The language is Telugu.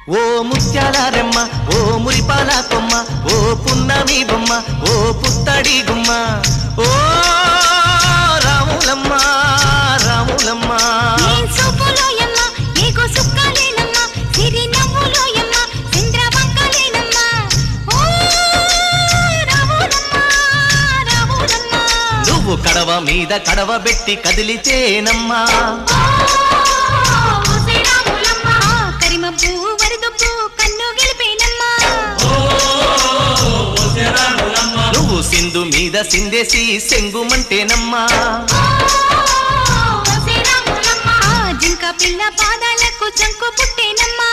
ఓ ముత్యాల రెమ్మ ఓ మురిపాల కొమ్మ ఓ పున్నమి బొమ్మ ఓ పుత్తడి గుమ్మ ఓ రాములమ్మ రాములమ్మ నువ్వు కడవ మీద కడవ పెట్టి కదిలితేనమ్మా నువ్వు సింధు మీద సిందేసి సెంగుమంటేనమ్మా జింక పిల్ల పాదాలకు జంకు పుట్టేనమ్మా